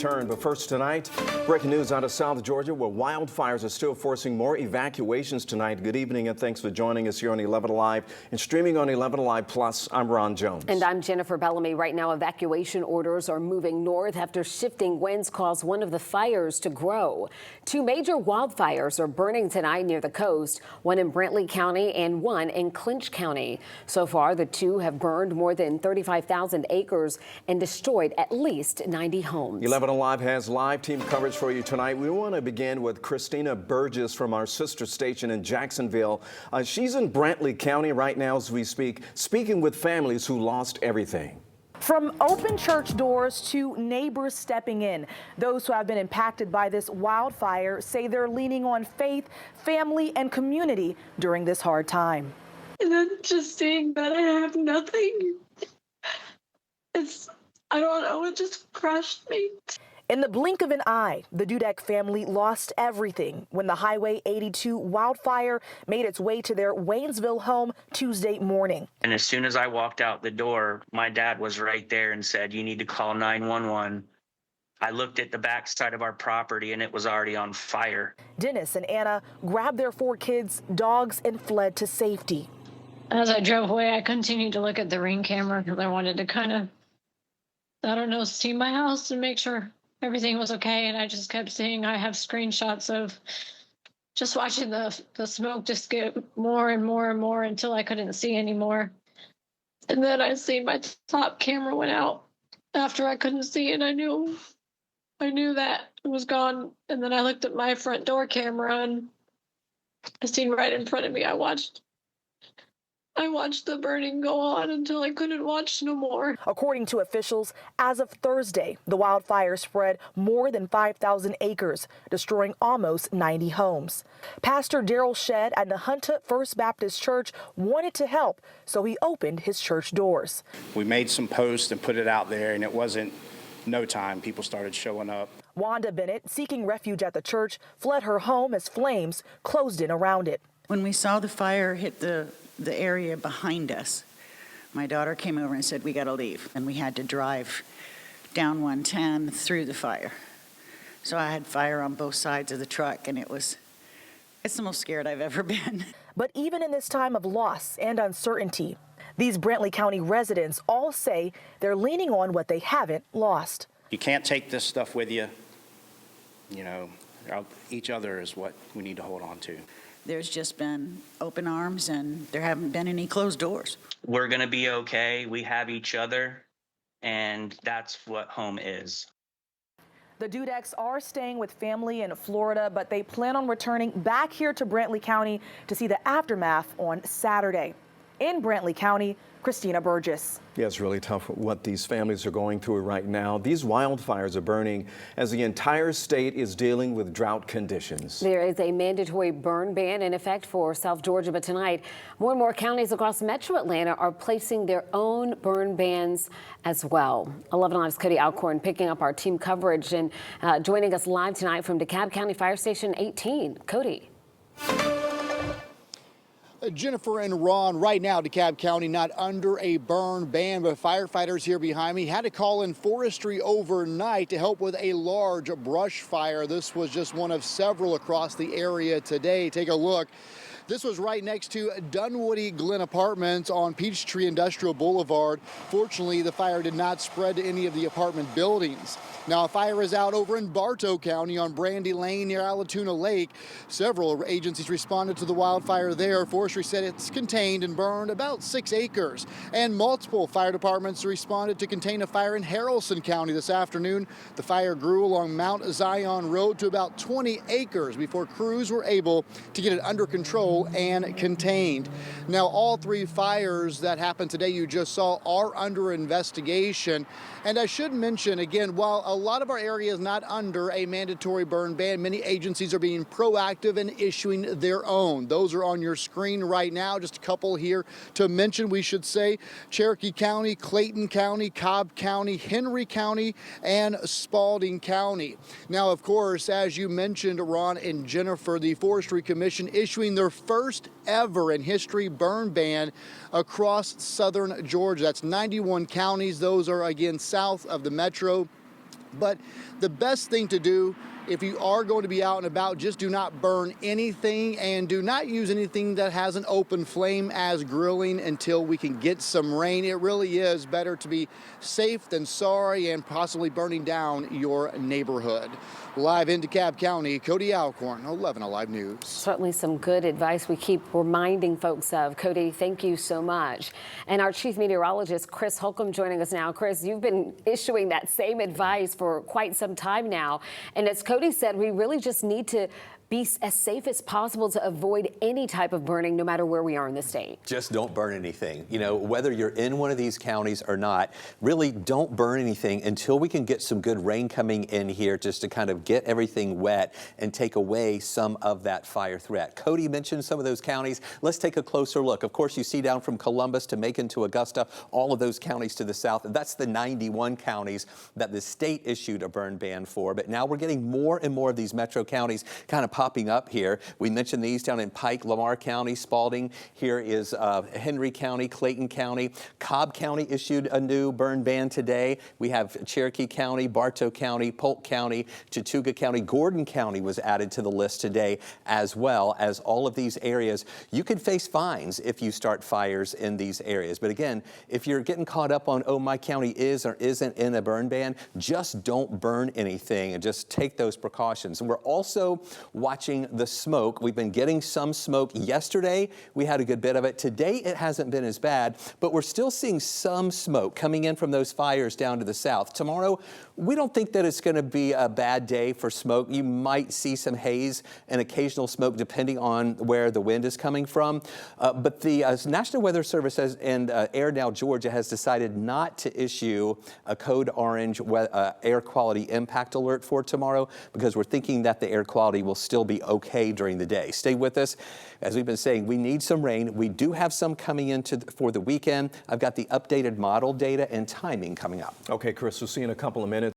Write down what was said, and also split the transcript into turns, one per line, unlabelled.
But first tonight, breaking news out of South Georgia where wildfires are still forcing more evacuations tonight. Good evening and thanks for joining us here on 11 Alive and streaming on 11 Alive Plus. I'm Ron Jones.
And I'm Jennifer Bellamy. Right now, evacuation orders are moving north after shifting winds caused one of the fires to grow. Two major wildfires are burning tonight near the coast, one in Brantley County and one in Clinch County. So far, the two have burned more than 35,000 acres and destroyed at least 90 homes. 11
Alive has live team coverage for you tonight. We want to begin with Christina Burgess from our sister station in Jacksonville. She's in Brantley County right now as we speak, speaking with families who lost everything.
From open church doors to neighbors stepping in, those who have been impacted by this wildfire say they're leaning on faith, family, and community during this hard time.
And then just seeing that I have nothing, I don't know, it just crushed me.
In the blink of an eye, the Dudek family lost everything when the Highway 82 wildfire made its way to their Waynesville home Tuesday morning.
And as soon as I walked out the door, my dad was right there and said, "You need to call 911. I looked at the backside of our property and it was already on fire.
Dennis and Anna grabbed their 4 kids, dogs, and fled to safety.
As I drove away, I continued to look at the Ring camera because I wanted to kind of, see my house and make sure everything was okay. And I just kept seeing, I have screenshots of just watching the smoke just get more and more and more until I couldn't see anymore. And then I seen my top camera went out after I couldn't see, and I knew that it was gone. And then I looked at my front door camera and I seen right in front of me, I watched the burning go on until I couldn't watch no more.
According to officials, as of Thursday, the wildfire spread more than 5,000 acres, destroying almost 90 homes. Pastor Daryl Shedd at the Hunter First Baptist Church wanted to help, so he opened his church doors.
We made some posts and put it out there, and it wasn't no time. People started showing up.
Wanda Bennett, seeking refuge at the church, fled her home as flames closed in around it.
When we saw the fire hit the area behind us, my daughter came over and said, "We got to leave." And we had to drive down 110 through the fire. So I had fire on both sides of the truck, and it's the most scared I've ever been.
But even in this time of loss and uncertainty, these Brantley County residents all say they're leaning on what they haven't lost.
You can't take this stuff with you. Each other is what we need to hold on to.
There's just been open arms, and there haven't been any closed doors.
We're going to be okay. We have each other, and that's what home is.
The Dudeks are staying with family in Florida, but they plan on returning back here to Brantley County to see the aftermath on Saturday. In Brantley County, Christina Burgess.
Yeah, it's really tough what these families are going through right now. These wildfires are burning as the entire state is dealing with drought conditions.
There is a mandatory burn ban in effect for South Georgia, but tonight, more and more counties across Metro Atlanta are placing their own burn bans as well. 11 Alive's Cody Alcorn picking up our team coverage and joining us live tonight from DeKalb County Fire Station 18. Cody.
Jennifer and Ron, right now DeKalb County not under a burn ban, but firefighters here behind me had to call in forestry overnight to help with a large brush fire. This was just one of several across the area today. Take a look. This was right next to Dunwoody Glen Apartments on Peachtree Industrial Boulevard. Fortunately, the fire did not spread to any of the apartment buildings. Now, a fire is out over in Bartow County on Brandy Lane near Allatoona Lake. Several agencies responded to the wildfire there. Forestry said it's contained and burned about 6 acres. And multiple fire departments responded to contain a fire in Haralson County this afternoon. The fire grew along Mount Zion Road to about 20 acres before crews were able to get it under control and contained. Now, all 3 fires that happened today you just saw are under investigation. And I should mention again, while a lot of our area is not under a mandatory burn ban, many agencies are being proactive and issuing their own. Those are on your screen right now. Just a couple here to mention, we should say: Cherokee County, Clayton County, Cobb County, Henry County, and Spalding County. Now, of course, as you mentioned, Ron and Jennifer, the Forestry Commission issuing their first ever in history burn ban across southern Georgia. That's 91 counties. Those are, again, south of the metro. But the best thing to do if you are going to be out and about, just do not burn anything and do not use anything that has an open flame as grilling until we can get some rain. It really is better to be safe than sorry and possibly burning down your neighborhood. Live in DeKalb County, Cody Alcorn, 11 Alive News.
Certainly some good advice we keep reminding folks of. Cody, thank you so much. And our chief meteorologist, Chris Holcomb, joining us now. Chris, you've been issuing that same advice for quite some time now. And as Cody said, we really just need to be as safe as possible to avoid any type of burning, no matter where we are in the state.
Just don't burn anything. You know, whether you're in one of these counties or not, really don't burn anything until we can get some good rain coming in here just to kind of get everything wet and take away some of that fire threat. Cody mentioned some of those counties. Let's take a closer look. Of course, you see down from Columbus to Macon to Augusta, all of those counties to the south. That's the 91 counties that the state issued a burn ban for. But now we're getting more and more of these metro counties kind of popping up here. We mentioned these down in Pike, Lamar County, Spalding. Here is Henry County, Clayton County. Cobb County issued a new burn ban today. We have Cherokee County, Bartow County, Polk County, Chattooga County. Gordon County was added to the list today, as well as all of these areas. You could face fines if you start fires in these areas. But again, if you're getting caught up on, oh, my county is or isn't in a burn ban, just don't burn anything and just take those precautions. And we're also watching the smoke. We've been getting some smoke. Yesterday, we had a good bit of it. Today, it hasn't been as bad, but we're still seeing some smoke coming in from those fires down to the south. Tomorrow, we don't think that it's going to be a bad day for smoke. You might see some haze and occasional smoke depending on where the wind is coming from. But the National Weather Service and Air Now Georgia has decided not to issue a code orange air quality impact alert for tomorrow because we're thinking that the air quality will still be okay during the day. Stay with us. As we've been saying, we need some rain. We do have some coming in for the weekend. I've got the updated model data and timing coming up.
Okay, Chris, we'll see you in a couple of minutes.